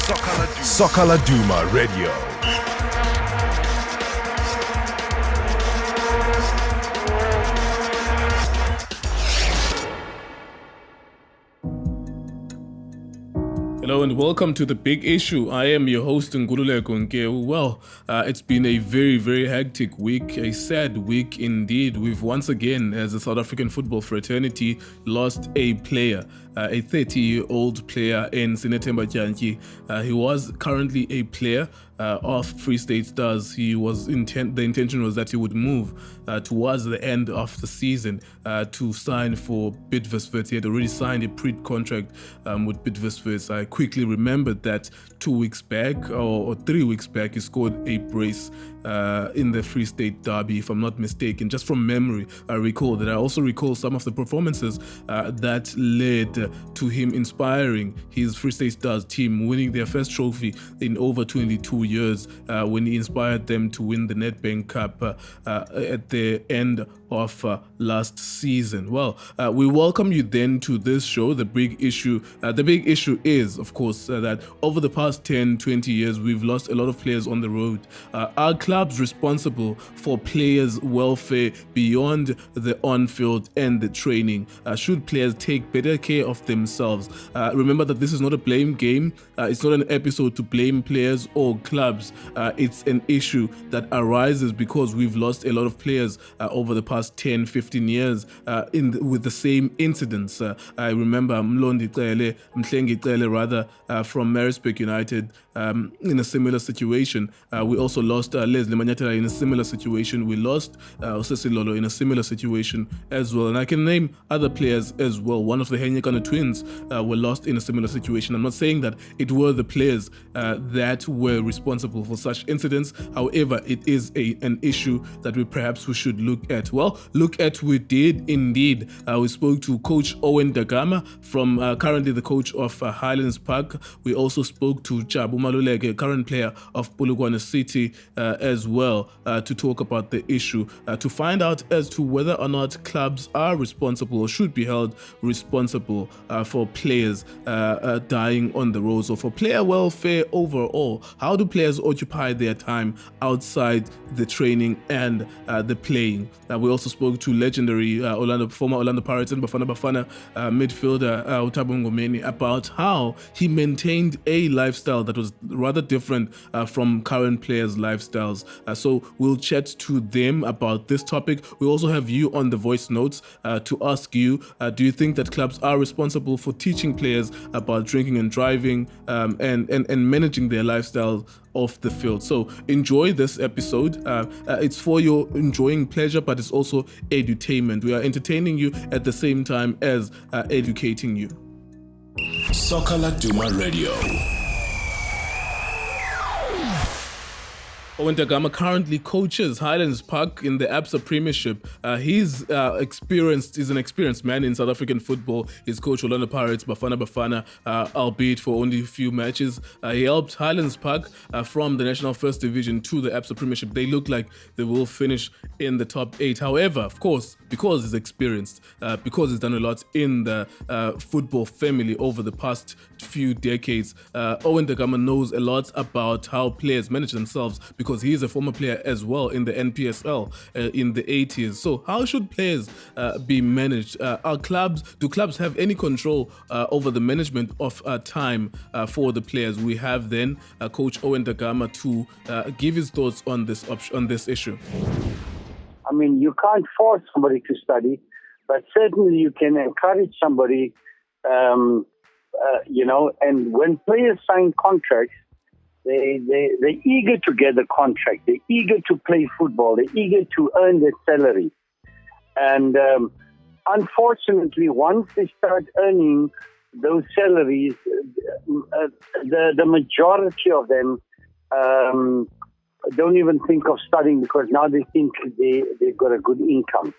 Soccer Laduma Radio. Hello and welcome to The Big Issue. I am your host, Maluleke. Well, it's been a very, very hectic week, a sad week indeed. We've once again, as a South African football fraternity, lost a player, a 30-year-old player in Sinethemba Tyanki. He was currently a player of Free State Stars. The intention was that he would move towards the end of the season to sign for Bidvest. He had already signed a pre-contract with Bidvest. I quickly remembered that 2 weeks back or 3 weeks back, he scored a brace in the Free State Derby, if I'm not mistaken. Just from memory, I recall that. I also recall some of the performances that led to him inspiring his Free State Stars team, winning their first trophy in over 22 years when he inspired them to win the Nedbank Cup at the end of last season. Well, we welcome you then to this show, The Big Issue. The big issue is, of course, that over the past 10, 20 years, we've lost a lot of players on the road. Are clubs responsible for players' welfare beyond the on-field and the training? Should players take better care of themselves? Remember that this is not a blame game. It's not an episode to blame players or clubs. It's an issue that arises because we've lost a lot of players over the past 10, 15 years with the same incidents. I remember Mngomeni from Maritzburg United in a similar situation. We also lost Leslie Manyatela in a similar situation. We lost Lolo in a similar situation as well. And I can name other players as well. One of the Henyekana twins were lost in a similar situation. I'm not saying that it were the players that were responsible for such incidents. However, it is an issue that we should look at. Well, we did indeed. We spoke to Coach Owen Da Gama, from currently the coach of Highlands Park. We also spoke to Jabu Maluleke, current player of Polokwane City, as well, to talk about the issue, to find out as to whether or not clubs are responsible or should be held responsible for players dying on the roads, or for player welfare overall. How do players occupy their time outside the training and the playing? We also spoke to legendary former Orlando Pirates and Bafana midfielder Thabo Mngomeni about how he maintained a lifestyle that was rather different from current players' lifestyles. So we'll chat to them about this topic. We also have you on the voice notes to ask you, do you think that clubs are responsible for teaching players about drinking and driving and managing their lifestyle off the field? So enjoy this episode. It's for your enjoying pleasure, but it's also edutainment. We are entertaining you at the same time as educating you. Soccer Laduma Radio. Owen Da Gama currently coaches Highlands Park in the ABSA Premiership. He's an experienced man in South African football. He's coached Orlando Pirates, Bafana, albeit for only a few matches. He helped Highlands Park from the National First Division to the ABSA Premiership. They look like they will finish in the top 8. However, of course, because he's experienced, because he's done a lot in the football family over the past few decades, Owen Da Gama knows a lot about how players manage themselves, because he is a former player as well in the NPSL in the 80s. So how should players be managed? Do clubs have any control over the management of time for the players? We have then Coach Owen Da Gama to give his thoughts on this issue. I mean, you can't force somebody to study, but certainly you can encourage somebody, and when players sign contracts, they're eager to get a contract. They're eager to play football. They're eager to earn their salary. And unfortunately, once they start earning those salaries, the majority of them don't even think of studying, because now they think they've got a good income.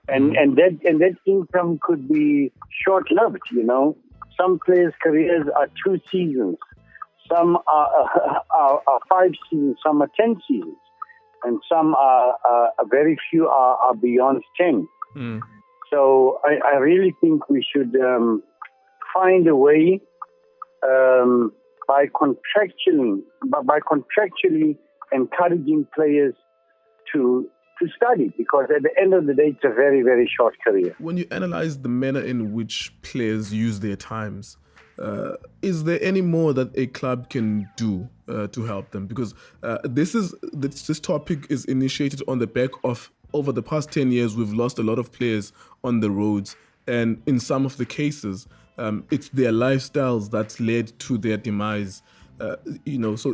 And that income could be short-lived, you know. Some players' careers are 2 seasons. Some are 5 seasons, some are 10 seasons, and some are very few are beyond 10. So I really think we should find a way by contractually encouraging players to study, because at the end of the day, it's a very, very short career. When you analyze the manner in which players use their times, is there any more that a club can do to help them? Because this topic is initiated on the back of, over the past 10 years, we've lost a lot of players on the roads, and in some of the cases, it's their lifestyles that's led to their demise. So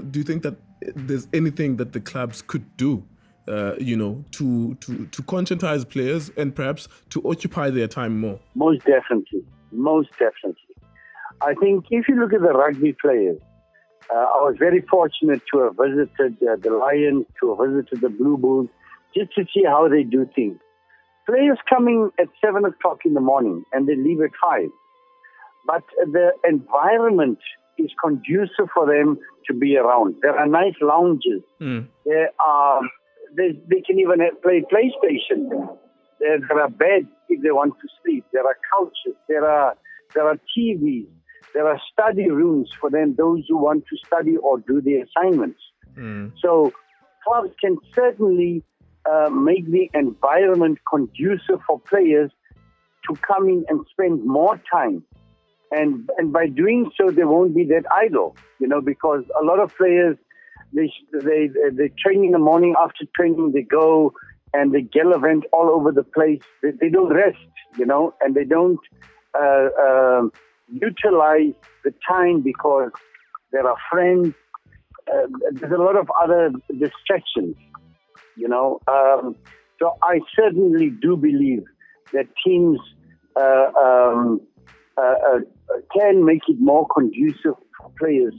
do you think that there's anything that the clubs could do, to conscientize players and perhaps to occupy their time more? Most definitely. I think if you look at the rugby players, I was very fortunate to have visited the Lions, to have visited the Blue Bulls, just to see how they do things. Players coming at 7 o'clock in the morning and they leave at 5. But the environment is conducive for them to be around. There are nice lounges. They can even play PlayStation. There are beds if they want to sleep. There are couches. There are TVs. There are study rooms for them, those who want to study or do their assignments. So clubs can certainly make the environment conducive for players to come in and spend more time. And by doing so, they won't be that idle, because a lot of players, they train in the morning. After training, they go and they gallivant all over the place. They don't rest, and they don't utilize the time because there are friends. There's a lot of other distractions, So I certainly do believe that teams can make it more conducive for players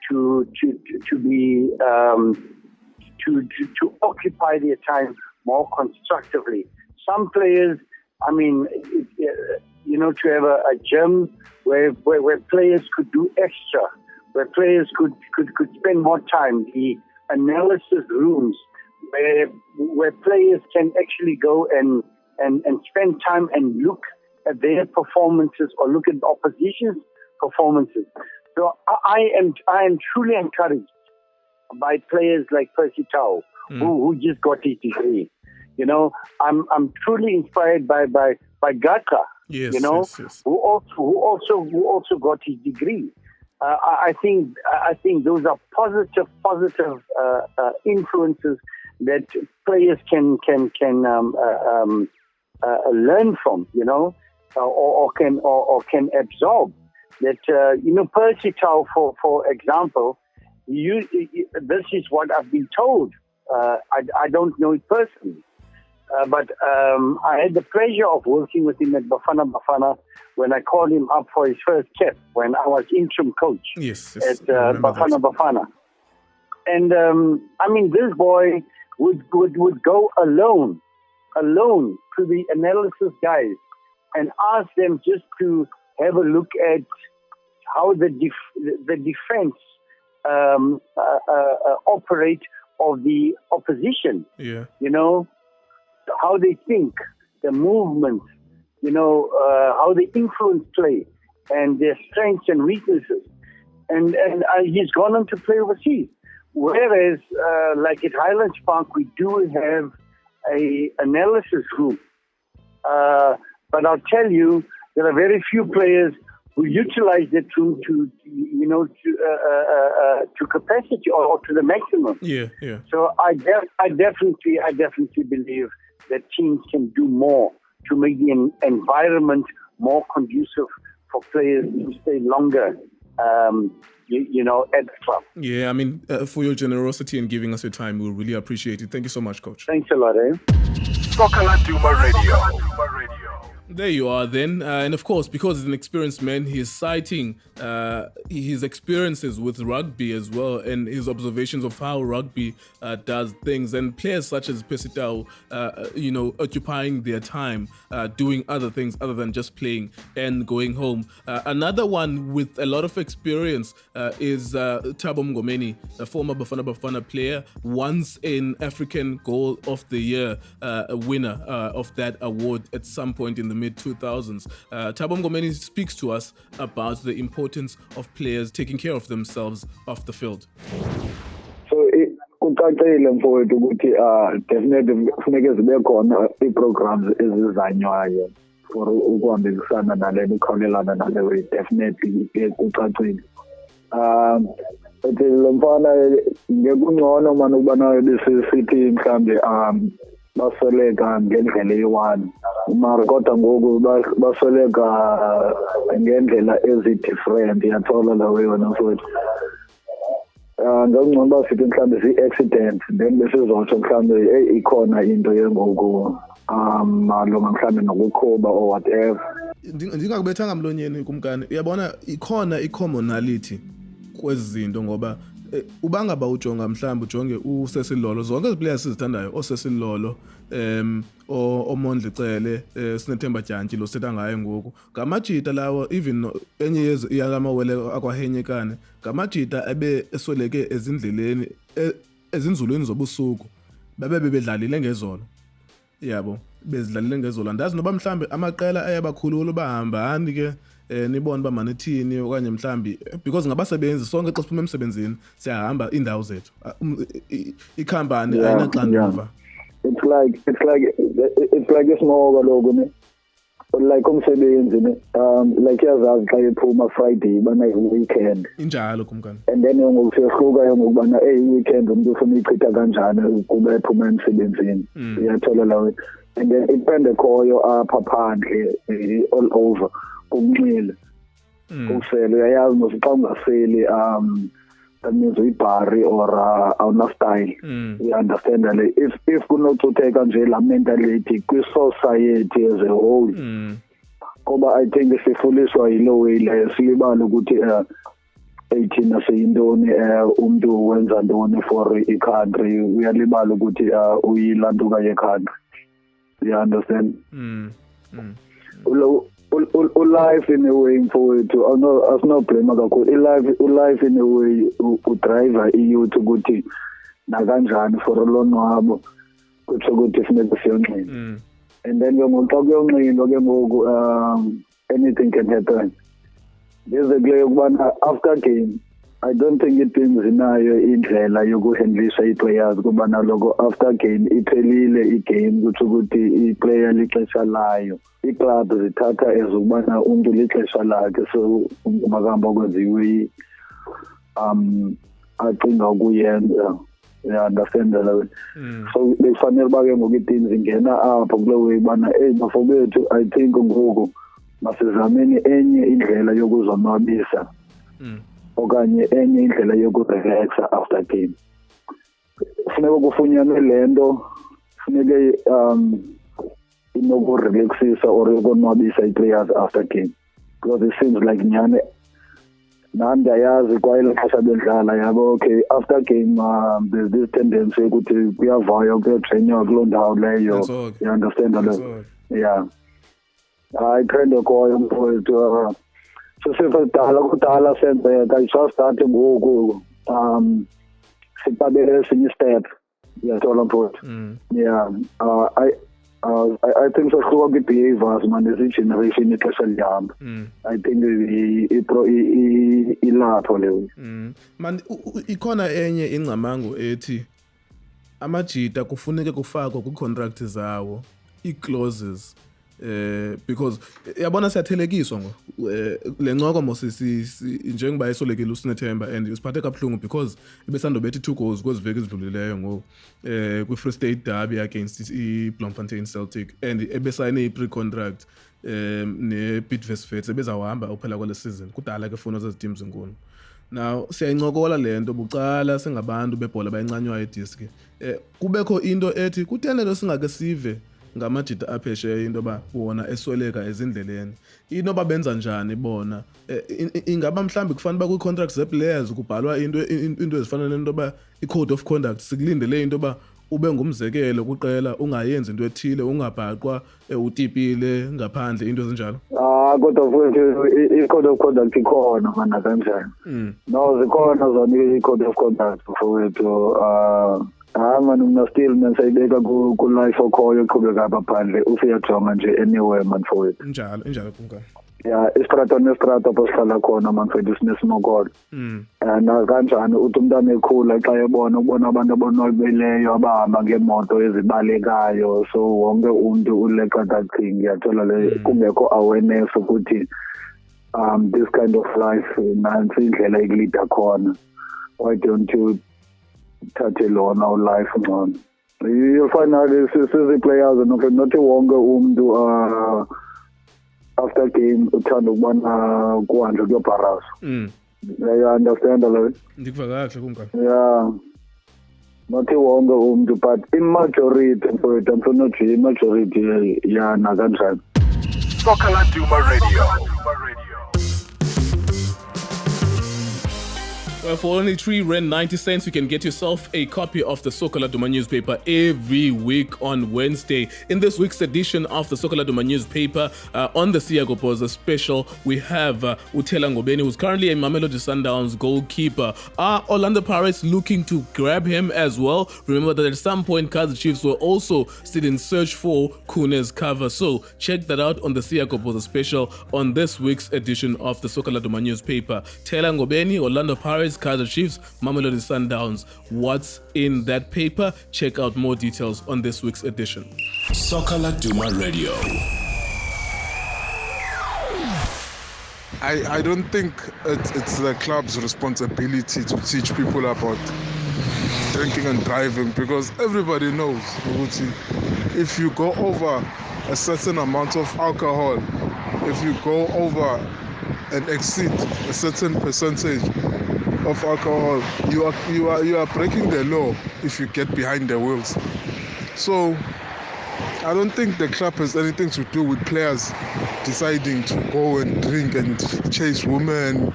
to be to occupy their time more constructively. Some players, to have a gym where players could do extra, where players could spend more time. The analysis rooms where players can actually go and spend time and look at their performances or look at the opposition's performances. So I am truly encouraged by players like Percy Tau, who just got his degree. I'm truly inspired by Gata, yes. who also got his degree. I think those are positive influences that players can learn from, or can absorb. That Percy Tau, for example, this is what I've been told. I don't know it personally, but I had the pleasure of working with him at Bafana when I called him up for his first cap when I was interim coach at Bafana. And this boy would go alone to the analysis guys and ask them just to have a look at how the defense operate of the opposition. Yeah. How they think, the movements, how they influence play and their strengths and weaknesses. And he's gone on to play overseas. Whereas, like at Highlands Park, we do have a analysis room. But I'll tell you, there are very few players who utilize that room to capacity or to the maximum. Yeah. So I definitely believe that teams can do more to make the environment more conducive for players to stay longer, at the club. Yeah, for your generosity and giving us your time, we really appreciate it. Thank you so much, Coach. Thanks a lot, Soccer Laduma Radio. There you are then. And of course, because he's an experienced man, he's citing his experiences with rugby as well and his observations of how rugby does things. And players such as Pesitao, occupying their time, doing other things other than just playing and going home. Another one with a lot of experience is Thabo Mngomeni, a former Bafana player, once an African Goal of the Year winner of that award at some point in the mid-2000s. Thabo Mngomeni speaks to us about the importance of players taking care of themselves off the field. So kucacile mfowethu ukuthi definitely kufuneke zibe khona ii-programs ezizanywayo for ukuhambisana nale ukukhawulelana nale way, definitely kucacile. But lo mfana ngekungcono manje ukuba nayo besithi mhlambe basoleka ngendlela eyi-one, mara kodwa ngoku basoleka ngendlela ezi-different, yathola la way wena mfowethu. Ngokungcono uba sithi mhlambe zii-accident, then besizotsho mhlambe ikhona into yengoku malunga mhlambe nokukhuba or whatever. Ndingakubethanga mlonyeni kumkani, uyabona ikhona i-commonality kwezi zinto ngoba ubangaba ujonga mhlawumbe ujonge uSesilolo, zonke ezi players sizithandayo, oSesilolo oMondlicele, Sinethemba Dyantyi lo setha ngayo ngoku, ngamajita lawo, even enye yalamawele akwahenyekane, ngamajita ebe esweleke ezindleleni ezinzulweni zobusuku, bedlalile ngezolo, yabo, bezidlalile ngezolo. Andazi noba mhlambe amaqela ayabakhulula bahambani ke nibone ba manithini okanye mhlambi, because ngabasebenzi sonke xa siphuma emsebenzini siyahamba indawo zethu, ikhampani ayinaxanduva. It's like a small kaloku ne, like umsebenzi ne, like yazazi xa ephuma Friday bana weekend injalo kumkani, and then ngokuyahluka ngokubana weekend umuntu ufuna ichitha kanjani kuba ephuma emsebenzini, uyathola lawo, and then ipende khoyo apha phandle all over kumnxile kusele, uyayazi noxa ungaseli that means uyibhari or awuna-style. You understand that if kunocutheka nje la mentality kwi-society as a whole, ngoba I think sifuliswa yilo way leyo, silibala ukuthi thina siyintoni, umuntu wenza ntoni for i-country, uyalibala ukuthi uyilantuka ye-country. You understand? Life in a way mfowethu asinoblame kakhulu. Life in a way udriver iyouth ukuthi nakanjani for lonwabo kuthi ukuthi funeka siyonxina, and then ke ngoku xa kuyonxinwa ke ngoku anything can happen. Basically ukubana after game I don't think iteams inayo indlela yokuhandlisha ii-players kubana loko after game iphelile igame kuthi ukuthi i-player lixesha layo, ii-club zithatha as ukubana umntu lixesha lakhe, so umntu makahamba kwenziwe acinga ukuyenza. Understand that? So bekufanele uba ke ngoku ii-teams zingena apho kule way ubana bafowethu I think ngoku masizameni enye indlela yokuzonwabisa okanye enye indlela yokurelaxa after game. Funeka kufunyanwe le nto, funeke inokurelaxisa or yokonwabisa ii-players after game, because it seems like nyhani nam ndiyayazi kwaye lexesha bendlala yabo, okay after game there's this tendency yokuthi kuyavaywa kuyotrainywa kuloo ndawo leyo. You understand that? Yeah, hayi trend koyo mfowethu. Kudala senzeka, i-start ngoku siqabele esinye step, uyathola mfowethu. Yeah, I think sohluka kwi-behaviors man ezi-generation ixesha lihamba. I think ilapho leyo. Man, ikhona enye ingcamango ethi amajita kufuneke kufakwe kwi-contract zawo ii-clauses, because yabona siyathelekiswa le ncoko njengoba esolekile uSinethemba and usiphathe kabuhlungu because ebesandobethi 2 goals kwezi veki ezidlulileyo ngoku kwi-Free State derby against i-Bloemfontein Celtic, and ebesayine i-pre-contract ne-Bidvest ebezawuhamba uphela kwale season. Kudala ke funa zezi teams enkulu. Now siyayincokola le nto bucala singabantu bebhola bayincanywa idiski, kubekho into ethi kutenelo singake sive ngamajita aphesheya into ba wona esweleka ezindleleni, inoba benza njani bona, ingaba mhlambi kufanele ba kwi-contracts ze-players kubhalwa into ezifana nento ba i-code of conduct, sikulindele into ba ube ngumzekelo kuqela, ungayenzi into ethile, ungabhaqwa utipile ngaphandle, into ezinjalo. Kodwa futhi i-code of conduct ikhona mana kanjani. No, zikhona zona i-code of conduct mfowethu. Man still man sayibeka ku life okhoyo eqhubeka apha phandle usiyajonga nje anywhere man mfowethu. Injalo kumka. Yeah, istrato nestrato apho sihlala khona mfowethu sinesimokolo. Na kanjani uthi umntana ekhula xa ubona abantu abonwabeleyo abahamba ngeemoto ezibalekayo, so wonke umuntu uleqa that thing. Ngiyathola le kungekho awareness ukuthi this kind of life nansi indlela ekulida khona. Why don't you thathe lona ulife ngcono? You'll find out sizi players not wonke umuntu after game uthanda ukubona kuhanjwe kuyobharaza. You understand lo? Ndikuvaka kahle kumka. Yeah. Not wonke umuntu, but in majority mfowethu amfuna nje majority yana kanjani. Soccer Laduma Radio. Well, for only 3 Rand 90 cents, you can get yourself a copy of the Soccer Laduma newspaper every week on Wednesday. In this week's edition of the Soccer Laduma newspaper, on the Siyagopoza special, we have Mngomeni, who's currently a Mamelodi Sundowns goalkeeper. Are Orlando Pirates looking to grab him as well? Remember that at some point, Kaizer Chiefs were also still in search for Kune's cover. So check that out on the Siyagopoza special on this week's edition of the Soccer Laduma newspaper. Mngomeni, Orlando Pirates, Kaizer Chiefs, Mamelodi Sundowns. What's in that paper? Check out more details on this week's edition. Soccer Laduma Radio. I don't think it's the club's responsibility to teach people about drinking and driving, because everybody knows if you go over a certain amount of alcohol, if you go over and exceed a certain percentage of alcohol, you are breaking the law if you get behind the wheels. So I don't think the club has anything to do with players deciding to go and drink and chase women.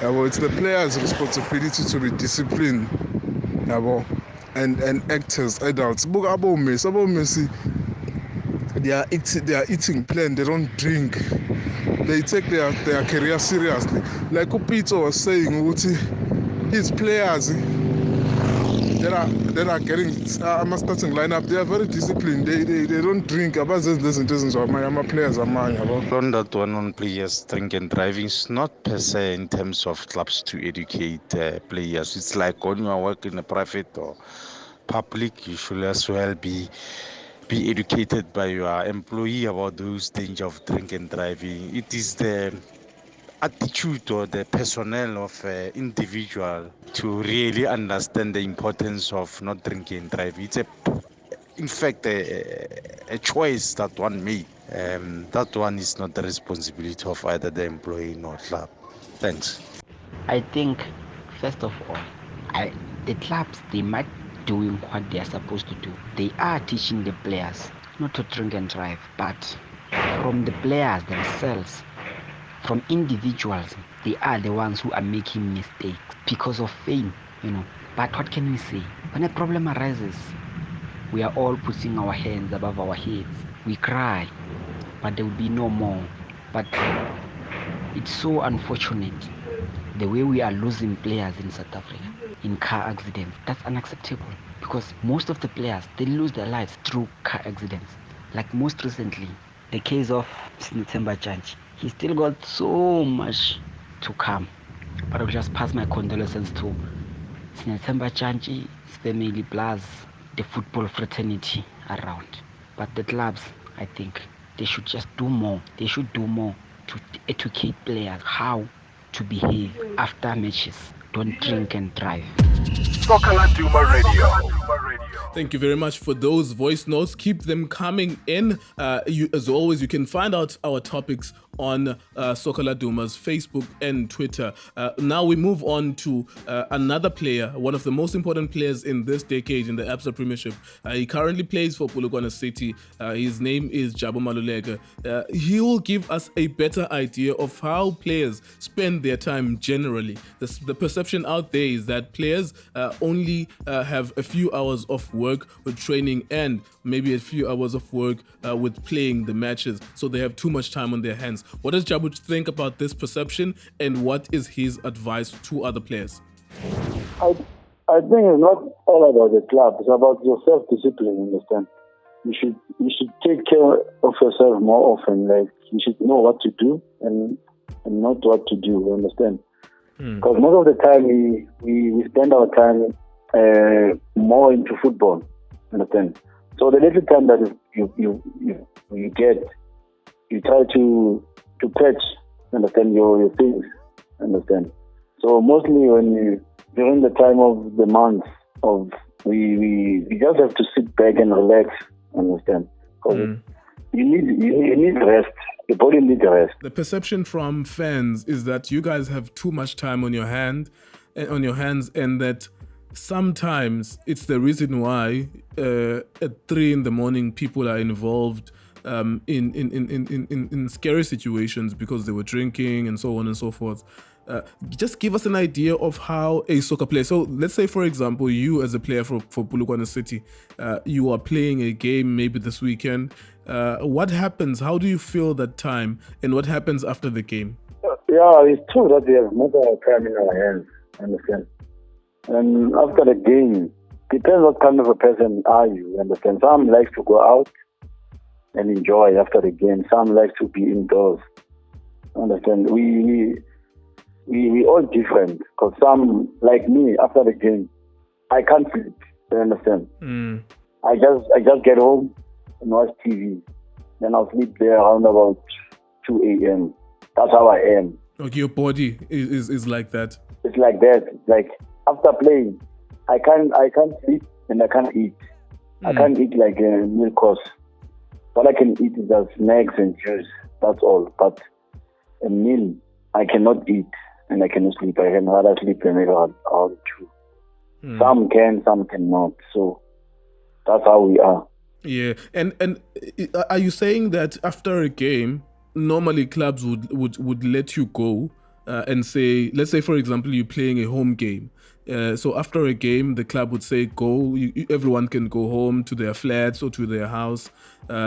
It's the players' responsibility to be disciplined and act as adults. Messi, they are eating plain, they don't drink. They take their career seriously. Like Peter was saying, his players that are getting I'm starting lineup, they are very disciplined. They don't drink. My players are mine. On that one on players drink and driving is not per se in terms of clubs to educate players. It's like when you are working in a private or public, you should as well be educated by your employee about those dangers of drink and driving. It is the attitude or the personnel of individual to really understand the importance of not drinking and driving. It's in fact a choice that one made. That one is not the responsibility of either the employee nor club. Thanks. I think first of all, the clubs, they might doing what they are supposed to do. They are teaching the players not to drink and drive, but from the players themselves, from individuals, they are the ones who are making mistakes because of fame, But what can we say? When a problem arises, we are all putting our hands above our heads. We cry, but there will be no more. But it's so unfortunate the way we are losing players in South Africa in car accidents. That's unacceptable, because most of the players, they lose their lives through car accidents. Like most recently, the case of Sinethemba Janji. He still got so much to come, but I'll just pass my condolences to Sinethemba Janji's family plus the football fraternity around. But the clubs, I think they should just do more. They should do more to educate players how to behave after matches. Don't drink and drive. Soccer Laduma Radio. Thank you very much for those voice notes. Keep them coming in. As always, you can find out our topics on Soccer Laduma's Facebook and Twitter. Now we move on to another player, one of the most important players in this decade in the Absa Premiership. He currently plays for Polokwane City. His name is Jabu Maluleke. He will give us a better idea of how players spend their time generally. The perception out there is that players only have a few hours of work with training and maybe a few hours of work with playing the matches, so they have too much time on their hands. What does Jabu think about this perception, and what is his advice to other players? I I think it's not all about the club. It's about your self-discipline, you understand? You should take care of yourself more often. Like, you should know what to do and not what to do, you understand? Because most of the time we spend our time more into football, understand? So the little time that you get, you try to patch, understand, your things, understand? So mostly during the time of the month we just have to sit back and relax, understand? Because you need rest. The body needs rest. The perception from fans is that you guys have too much time on your hands, and that sometimes it's the reason why at 3 a.m. people are involved in scary situations because they were drinking and so on and so forth. Just give us an idea of how a soccer player. So let's say, for example, you as a player for Polokwane City, you are playing a game maybe this weekend. What happens? How do you feel that time? And what happens after the game? Yeah, it's true that we have most of our time in our hands, understand? And after the game, depends what kind of a person are you, understand? Some like to go out and enjoy after the game. Some like to be indoors, understand? We all different, because some, like me, after the game, I can't sleep, you understand? I just get home and watch TV. Then I'll sleep there around about 2 a.m. That's how I am. Okay, your body is like that. It's like that. Like, after playing, I can't sleep and I can't eat. I can't eat like a meal course. What I can eat is just snacks and juice. That's all. But a meal, I cannot eat. And I cannot sleep. I can rather sleep maybe around 2. Some can, some cannot. So that's how we are. Yeah. And are you saying that after a game, normally clubs would let you go and say, let's say, for example, you're playing a home game. So after a game, the club would say, go, everyone can go home to their flats or to their house.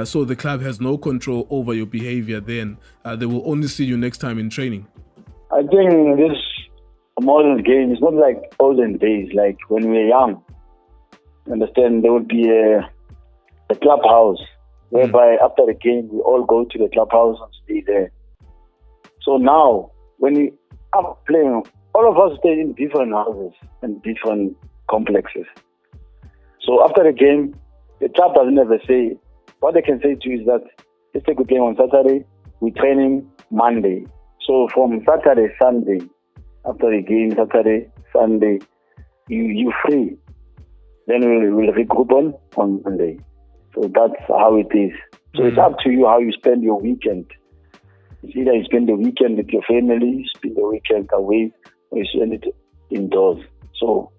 So the club has no control over your behavior then. They will only see you next time in training. I think this modern game is not like olden days, like when we were young. Understand, there would be a clubhouse whereby after the game we all go to the clubhouse and stay there. So now, when we are playing, all of us stay in different houses and different complexes. So after the game, the club doesn't ever say. What they can say to you is that let's take a game on Saturday, we're training Monday. So from Saturday, Sunday, after the game, Saturday, Sunday, you free. Then we'll regroup on Monday. So that's how it is. So it's up to you how you spend your weekend. It's either you spend the weekend with your family, you spend the weekend away, or you spend it indoors. So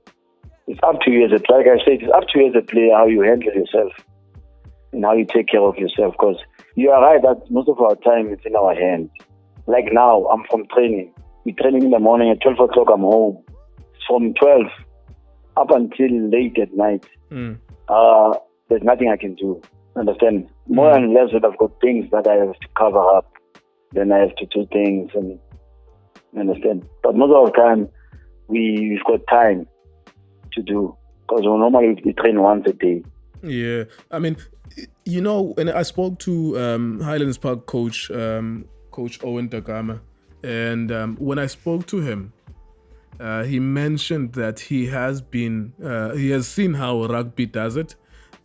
it's up to you like I said, it's up to you as a player how you handle yourself and how you take care of yourself. Because you are right that most of our time is in our hands. Like now, I'm from training. We're training in the morning at 12 o'clock, I'm home. From 12 up until late at night, there's nothing I can do. Understand? More and less that I've got things that I have to cover up. Then I have to do things and understand. But most of the time, we've got time to do. Because normally we train once a day. Yeah. I mean, you know, when I spoke to Highlands Park coach, Coach Owen Da Gama, and when I spoke to him, he mentioned that he has seen how rugby does it,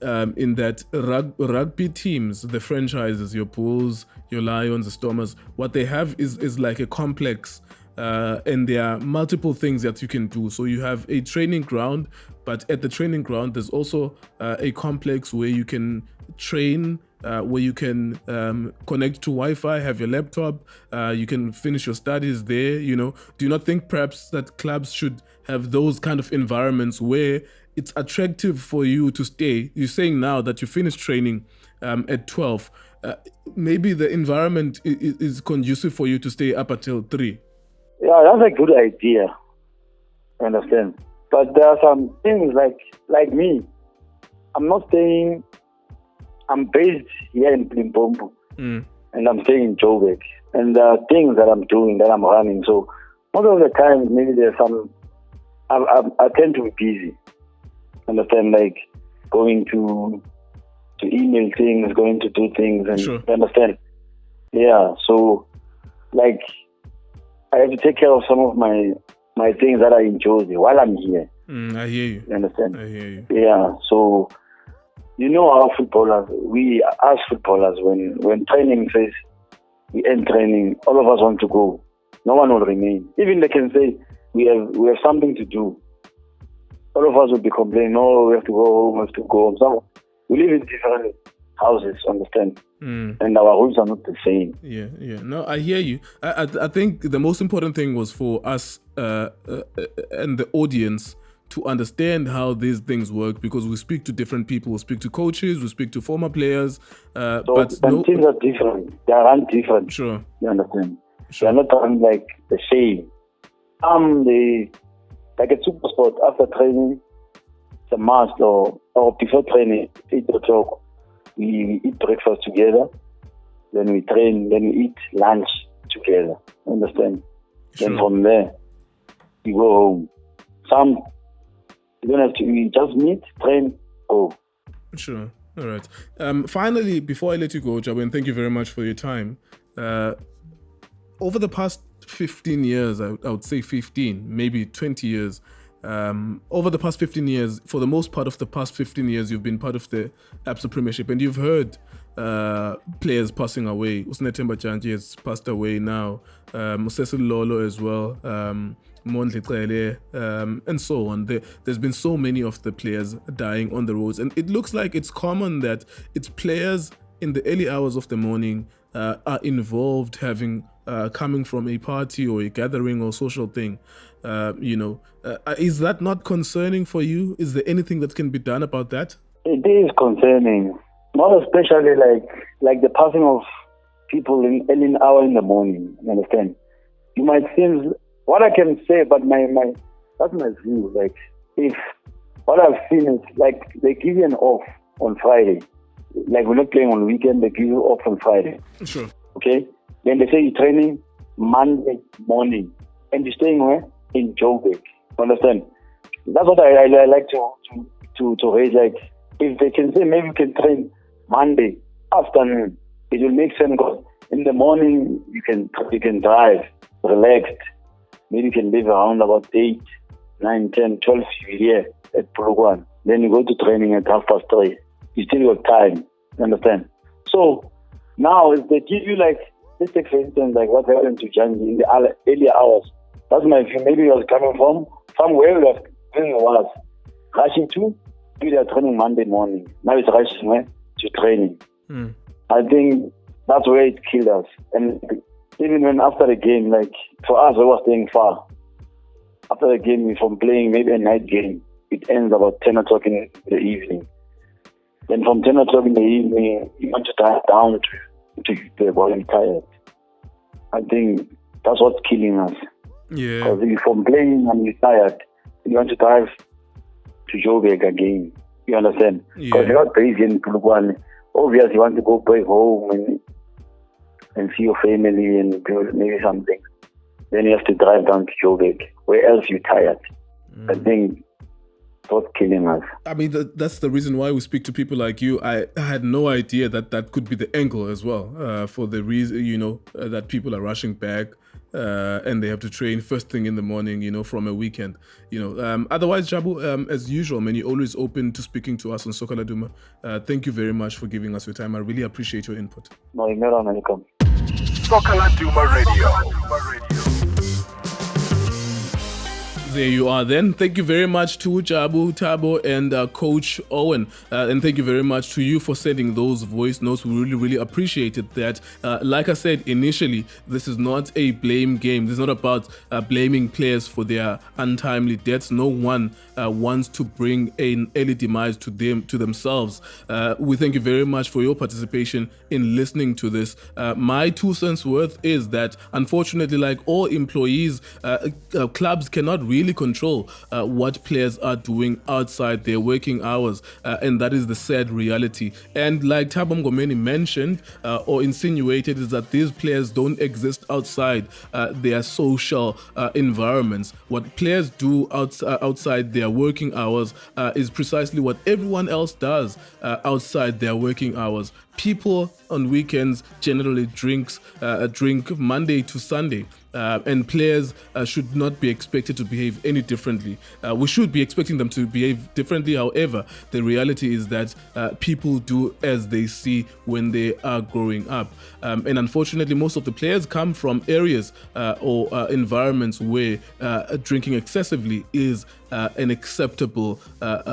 in that rugby teams, the franchises, your Bulls, your Lions, the Stormers, what they have is like a complex, and there are multiple things that you can do. So you have a training ground, but at the training ground, there's also a complex where you can train, where you can connect to Wi-Fi, have your laptop, you can finish your studies there, you know. Do you not think perhaps that clubs should have those kind of environments where it's attractive for you to stay? You're saying now that you finished training at 12. Maybe the environment is conducive for you to stay up until 3. Yeah, that's a good idea. I understand. But there are some things like me. I'm based here in Limpopo, and I'm staying in Joburg. And there are things that I'm doing, that I'm running. So most of the time, maybe there's some I tend to be busy. Understand, like going to email things, going to do things, and Sure. understand. Yeah, so like I have to take care of some of my things that I enjoy while I'm here. I hear you. You understand? I hear you. Yeah, so you know how footballers, we as footballers, when training says we end training, all of us want to go. No one will remain. Even they can say we have something to do. All of us will be complaining, no, we have to go home, we have to go home. So we live in different houses, understand? And our rooms are not the same. Yeah. No, I hear you. I think the most important thing was for us and the audience to understand how these things work, because we speak to different people. We speak to coaches, we speak to former players. But things are different. They are run different. Sure. You understand? Sure. They are not run like the same. Like a super sport, after training, it's a must, or before training, 8 o'clock, we eat breakfast together, then we train, then we eat lunch together. Understand? Sure. Then from there, we go home. Some, you don't have to, we just meet, train, go. Sure. All right. Finally, before I let you go, Jabu, and thank you very much for your time. Over the past 15 years, I would say 15, maybe 20 years. Over the past 15 years, for the most part of the past 15 years, you've been part of the Absa Premiership, and you've heard players passing away. Usne Themba Janji has passed away now. Cecil Lolo as well. Mondle Cele, and so on. There's been so many of the players dying on the roads, and it looks like it's common that it's players in the early hours of the morning are involved, having coming from a party or a gathering or social thing. Is that not concerning for you? Is there anything that can be done about that? It is concerning, not especially like the passing of people in early hour in the morning. You understand? You might think what I can say, but that's my view. Like, if what I've seen is like they give you an off on Friday. Like, we're not playing on the weekend, they give you off on Friday. Sure. Okay? Then they say you're training Monday morning. And you're staying where? In Joburg. Understand? That's what I like to raise. Like, if they can say maybe you can train Monday afternoon, it will make sense, because in the morning you can drive, relaxed. Maybe you can leave around about 8, 9, 10, 12 here at Polokwane. Then you go to training at 3:30. You still got time. You understand? So now if they give you, like, let's take for instance like what happened to Janji in the earlier hours. That's my view. Maybe he was coming from somewhere where he was rushing to. Maybe they are training Monday morning. Now it's rushing to training. I think that's where it killed us. And even when after the game, like for us, we were staying far. After the game, from playing maybe a night game, it ends about 10 o'clock in the evening. Then from 10 o'clock in the evening, you want to drive down to the body tired. I think that's what's killing us. Yeah. Because if you're from playing and you're tired, you want to drive to Joburg again. You understand? Because you're not based in Polokwane. Obviously, you want to go back home and see your family and do maybe something. Then you have to drive down to Joburg. Where else you're tired? I think that's killing us. I mean, that's the reason why we speak to people like you. I had no idea that could be the angle as well, for the reason, that people are rushing back and they have to train first thing in the morning, from a weekend. Otherwise, Jabu, as usual, man, you're always open to speaking to us on Soccer Laduma. Thank you very much for giving us your time. I really appreciate your input. No, you're not welcome. Soccer Laduma Radio. There you are then. Thank you very much to Jabu, Thabo, and Coach Owen. And thank you very much to you for sending those voice notes. We really, really appreciated that. Like I said initially, this is not a blame game. This is not about blaming players for their untimely deaths. No one wants to bring an early demise to themselves. We thank you very much for your participation in listening to this. My 2 cents worth is that, unfortunately, like all employees, clubs cannot really really control what players are doing outside their working hours, and that is the sad reality. And like Thabo Mngomeni mentioned or insinuated, is that these players don't exist outside their social environments. What players do outside their working hours is precisely what everyone else does outside their working hours. People on weekends generally drink Monday to Sunday. And players should not be expected to behave any differently. We should be expecting them to behave differently. However, the reality is that people do as they see when they are growing up. And unfortunately, most of the players come from areas or environments where drinking excessively is an acceptable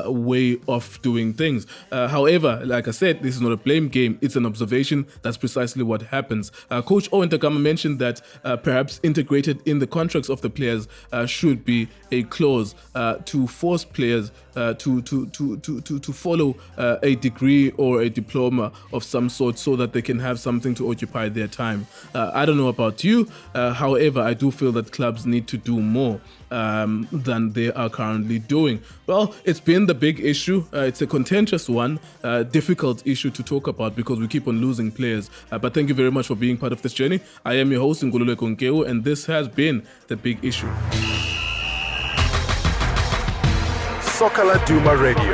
way of doing things. However, like I said, this is not a blame game. It's an observation. That's precisely what happens. Coach Owen Da Gama mentioned that perhaps integrated in the contracts of the players should be a clause to force players to follow a degree or a diploma of some sort so that they can have something to occupy their time. I don't know about you. However, I do feel that clubs need to do more than they are currently doing. Well, it's been the big issue. It's a contentious one, difficult issue to talk about because we keep on losing players. But thank you very much for being part of this journey. I am your host, Maluleke, and this has been The Big Issue. Soccer Laduma Radio.